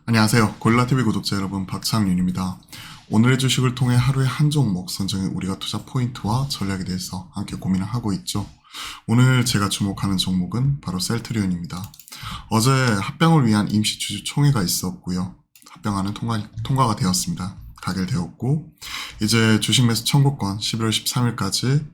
안녕하세요. 고릴라TV 구독자 여러분, 박창윤입니다. 오늘의 주식을 통해 하루에 한 종목 선정해 우리가 투자 포인트와 전략에 대해서 함께 고민을 하고 있죠. 오늘 제가 주목하는 종목은 바로 셀트리온입니다. 어제 합병을 위한 임시 주주 총회가 있었고요. 합병안은 통과가 되었습니다. 가결되었고, 이제 주식 매수 청구권 11월 13일까지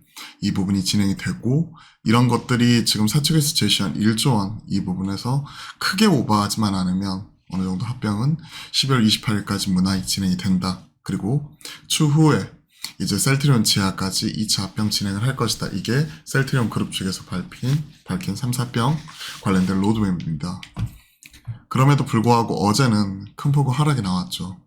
이 부분이 진행이 되고, 이런 것들이 지금 사측에서 제시한 1조 원 이 부분에서 크게 오버하지만 않으면 어느 정도 합병은 12월 28일까지 무난히 진행이 된다. 그리고 추후에 이제 셀트리온 지하까지 2차 합병 진행을 할 것이다. 이게 셀트리온 그룹 측에서 밝힌 3, 4병 관련된 로드맵입니다. 그럼에도 불구하고 어제는 큰 폭의 하락이 나왔죠.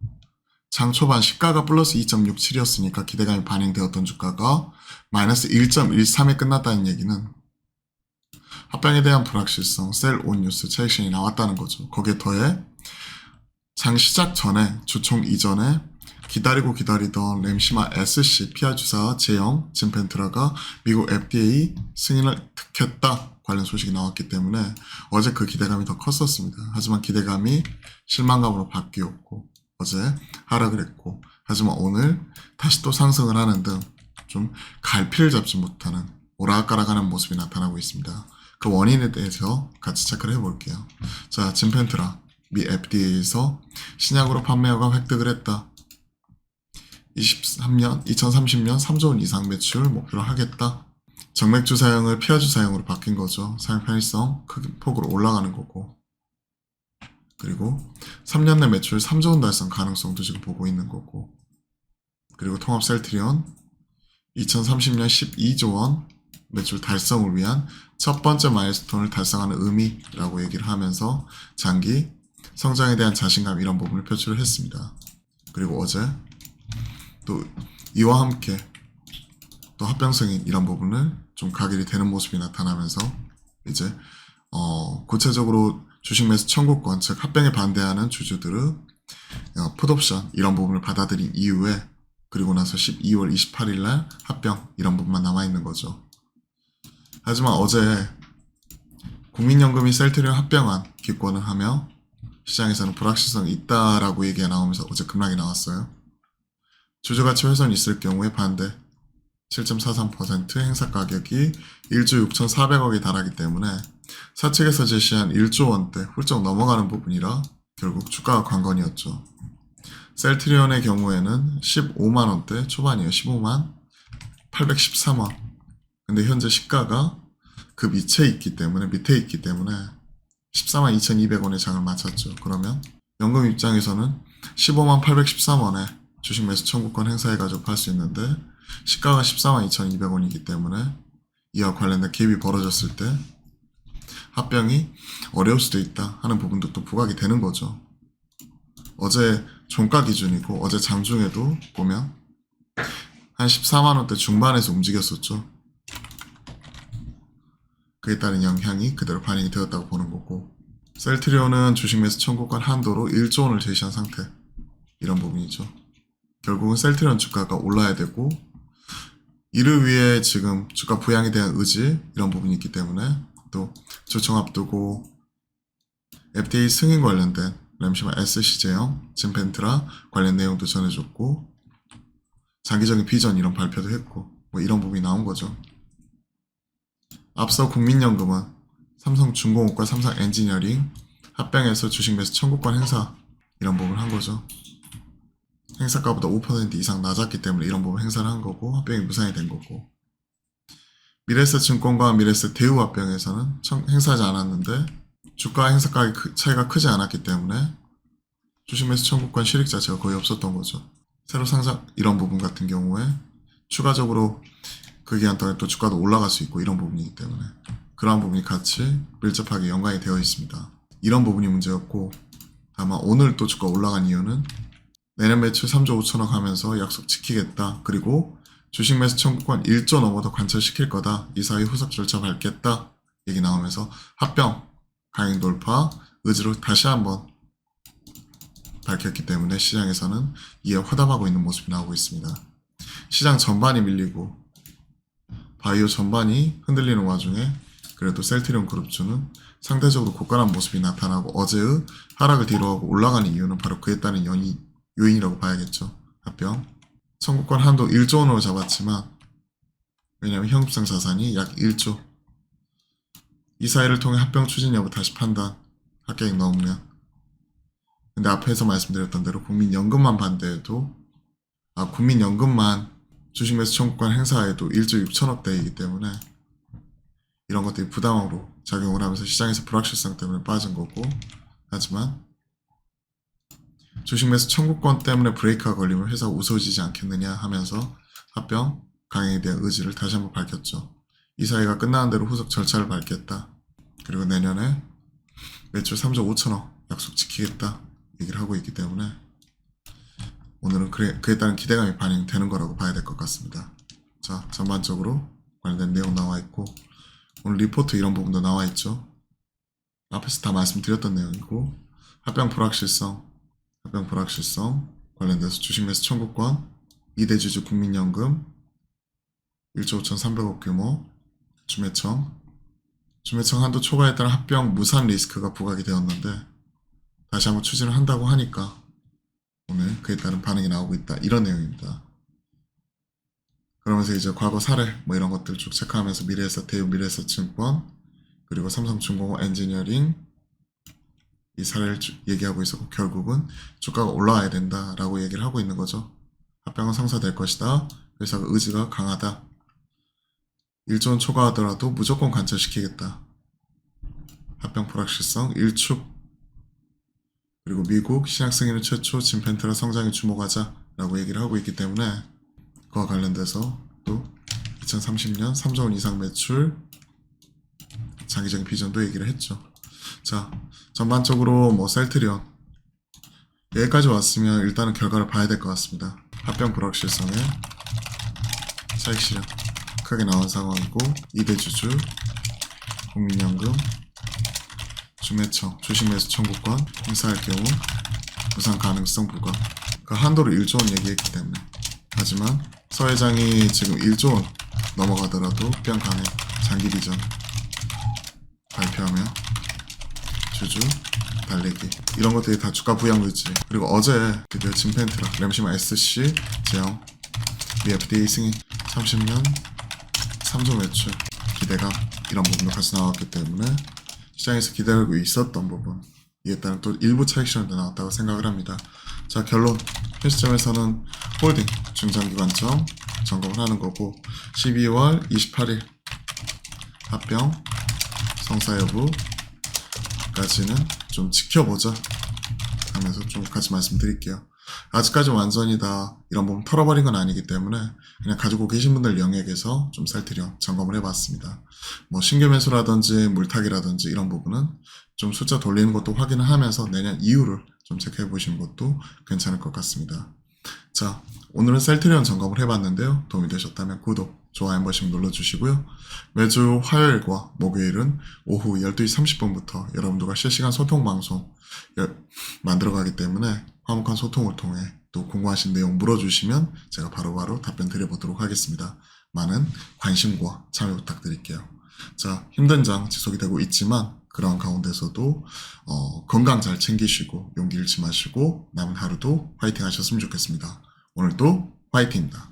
장 초반 시가가 플러스 2.67이었으니까 기대감이 반영되었던 주가가 마이너스 1.13에 끝났다는 얘기는 합병에 대한 불확실성, 셀 온 뉴스, 차익신이 나왔다는 거죠. 거기에 더해 장 시작 전에, 주총 이전에 기다리던 램시마 SC, 피아주사 제형, 진펜트라가 미국 FDA 승인을 득했다 관련 소식이 나왔기 때문에 어제 그 기대감이 더 컸었습니다. 하지만 기대감이 실망감으로 바뀌었고 어제 하락을 했고, 하지만 오늘 다시 또 상승을 하는 등 좀 갈피를 잡지 못하는 오락가락하는 모습이 나타나고 있습니다. 그 원인에 대해서 같이 체크를 해볼게요. 자, 진펜트라 미 FDA에서 신약으로 판매허가 획득을 했다. 2030년 3조 원 이상 매출 목표로 하겠다. 정맥주 사용을 피아주 사용으로 바뀐 거죠. 사용 편의성 큰 폭으로 올라가는 거고, 그리고 3년 내 매출 3조 원 달성 가능성도 지금 보고 있는 거고, 그리고 통합 셀트리온 2030년 12조 원 매출 달성을 위한 첫 번째 마일스톤을 달성하는 의미라고 얘기를 하면서 장기 성장에 대한 자신감, 이런 부분을 표출을 했습니다. 그리고 어제 또 이와 함께 또 합병 승인 이런 부분을 좀 가결이 되는 모습이 나타나면서 이제 구체적으로 주식 매수 청구권, 즉 합병에 반대하는 주주들의 풋옵션 이런 부분을 받아들인 이후에, 그리고 나서 12월 28일 날 합병 이런 부분만 남아있는 거죠. 하지만 어제 국민연금이 셀트리온 합병안 기권을 하며 시장에서는 불확실성이 있다라고 얘기가 나오면서 어제 급락이 나왔어요. 주주가치 훼손이 있을 경우에 반대 7.43%, 행사 가격이 1조 6,400억에 달하기 때문에 사측에서 제시한 1조 원대 훌쩍 넘어가는 부분이라 결국 주가가 관건이었죠. 셀트리온의 경우에는 15만원대 초반이에요. 15만 813원. 근데 현재 시가가 그 밑에 있기 때문에 14만 2,200원에 장을 마쳤죠. 그러면 연금 입장에서는 15만 813원에 주식 매수 청구권 행사해가지고 팔 수 있는데 시가가 14만 2,200원이기 때문에 이와 관련된 갭이 벌어졌을 때 합병이 어려울 수도 있다 하는 부분도 또 부각이 되는 거죠. 어제 종가 기준이고 어제 장중에도 보면 한 14만원대 중반에서 움직였었죠. 그에 따른 영향이 그대로 반영이 되었다고 보는 거고, 셀트리온은 주식 매수 청구권 한도로 1조 원을 제시한 상태, 이런 부분이죠. 결국은 셀트리온 주가가 올라야 되고, 이를 위해 지금 주가 부양에 대한 의지 이런 부분이 있기 때문에 또 주총 앞두고 FDA 승인 관련된 램시마 SC 제형, 진펜트라 관련 내용도 전해줬고, 장기적인 비전 이런 발표도 했고, 뭐 이런 부분이 나온 거죠. 앞서 국민연금은 삼성중공업과 삼성엔지니어링 합병해서 주식 매수 청구권 행사 이런 부분을 한 거죠. 행사가보다 5% 이상 낮았기 때문에 이런 부분 행사를 한 거고, 합병이 무산이 된 거고, 미래에셋증권과 미래에셋 대우 합병에서는 행사하지 않았는데 주가 행사 가격 차이가 크지 않았기 때문에 주식 매수 청구권 실익 자체가 거의 없었던 거죠. 새로 상장 이런 부분 같은 경우에 추가적으로 그 기간 동안 또 주가도 올라갈 수 있고 이런 부분이기 때문에 그러한 부분이 같이 밀접하게 연관이 되어 있습니다. 이런 부분이 문제였고, 다만 오늘 또 주가 올라간 이유는 내년 매출 3조 5천억 하면서 약속 지키겠다, 그리고 주식 매수 청구권 1조 넘어도 관철시킬 거다, 이 사이 후속 절차 밟겠다 얘기 나오면서 합병 강행 돌파 의지로 다시 한번 밝혔기 때문에 시장에서는 이에 화답하고 있는 모습이 나오고 있습니다. 시장 전반이 밀리고 바이오 전반이 흔들리는 와중에 그래도 셀트리온 그룹주는 상대적으로 고가란 모습이 나타나고 어제의 하락을 뒤로하고 올라가는 이유는 바로 그에 따른 요인이라고 봐야겠죠. 합병 청구권 한도 1조 원으로 잡았지만 왜냐하면 현금성 자산이 약 1조 이 사이를 통해 합병 추진 여부 다시 판단 합격액 넣으면 근데 앞에서 말씀드렸던 대로 국민연금만 반대해도 국민연금만 주식 매수 청구권 행사에도 1조 6천억대이기 때문에 이런 것들이 부담으로 작용을 하면서 시장에서 불확실성 때문에 빠진 거고 하지만 주식 매수 청구권 때문에 브레이크가 걸리면 회사가 우스워지지 않겠느냐 하면서 합병 강행에 대한 의지를 다시 한번 밝혔죠. 이 사회가 끝나는 대로 후속 절차를 밟겠다. 그리고 내년에 매출 3조 5천억 약속 지키겠다 얘기를 하고 있기 때문에 오늘은 그에 따른 기대감이 반영되는 거라고 봐야 될 것 같습니다. 자, 전반적으로 관련된 내용 나와 있고 오늘 리포트 이런 부분도 나와 있죠. 앞에서 다 말씀드렸던 내용이고 합병 불확실성 관련돼서 주식 매수 청구권 2대 주주 국민연금 1조 5,300억 규모 주매청 한도 초과에 따른 합병 무산 리스크가 부각이 되었는데 다시 한번 추진을 한다고 하니까 오늘 그에 따른 반응이 나오고 있다. 이런 내용입니다. 그러면서 이제 과거 사례 뭐 이런 것들 쭉 체크하면서 미래에셋, 대우 미래에셋증권 그리고 삼성중공업 엔지니어링 이 사례를 얘기하고 있었고 결국은 주가가 올라와야 된다라고 얘기를 하고 있는 거죠. 합병은 성사될 것이다. 회사가 의지가 강하다. 1조 원 초과하더라도 무조건 관철시키겠다. 합병 불확실성 1축 그리고 미국 신약 승인을 최초 진펜트라 성장에 주목하자 라고 얘기를 하고 있기 때문에 그와 관련돼서 또 2030년 3조 원 이상 매출 장기적인 비전도 얘기를 했죠. 자, 전반적으로 뭐 셀트리온 여기까지 왔으면 일단은 결과를 봐야 될 것 같습니다. 합병 불확실성에 차익 실현 크게 나온 상황이고 2대 주주 국민연금 주매청 주식 매수 청구권 행사할 경우 무상 가능성 부과 그 한도를 1조 원 얘기했기 때문에 하지만 서 회장이 지금 1조 원 넘어가더라도 합병 강행 장기 비전 발표하며 주주 달리기 이런 것들이 다 주가 부양 유지 그리고 어제 드디어 진펜트라 램시마 SC 제형 FDA 승인 30년 3조 매출 기대감 이런 부분도 같이 나왔기 때문에 시장에서 기다리고 있었던 부분 이에 따른 또 일부 차익 실현도 나왔다고 생각을 합니다. 자 결론 현 시점에서는 홀딩 중장기 관점 점검을 하는 거고 12월 28일 합병 성사 여부까지는 좀 지켜보자 하면서 좀 같이 말씀드릴게요. 아직까지 완전히 다 이런 부분 털어버린 건 아니기 때문에 그냥 가지고 계신 분들 영역에서 좀 셀트리온 점검을 해봤습니다. 뭐 신규 매수라든지 물타기라든지 이런 부분은 좀 숫자 돌리는 것도 확인을 하면서 내년 이후를 좀 체크해 보시는 것도 괜찮을 것 같습니다. 자, 오늘은 셀트리온 점검을 해봤는데요. 도움이 되셨다면 구독, 좋아요 한 번씩 눌러주시고요. 매주 화요일과 목요일은 오후 12시 30분부터 여러분들과 실시간 소통 방송 만들어가기 때문에 화목한 소통을 통해 또 궁금하신 내용 물어주시면 제가 바로바로 답변 드려보도록 하겠습니다. 많은 관심과 참여 부탁드릴게요. 자, 힘든 장 지속이 되고 있지만 그러한 가운데서도 건강 잘 챙기시고 용기 잃지 마시고 남은 하루도 화이팅 하셨으면 좋겠습니다. 오늘도 화이팅입니다.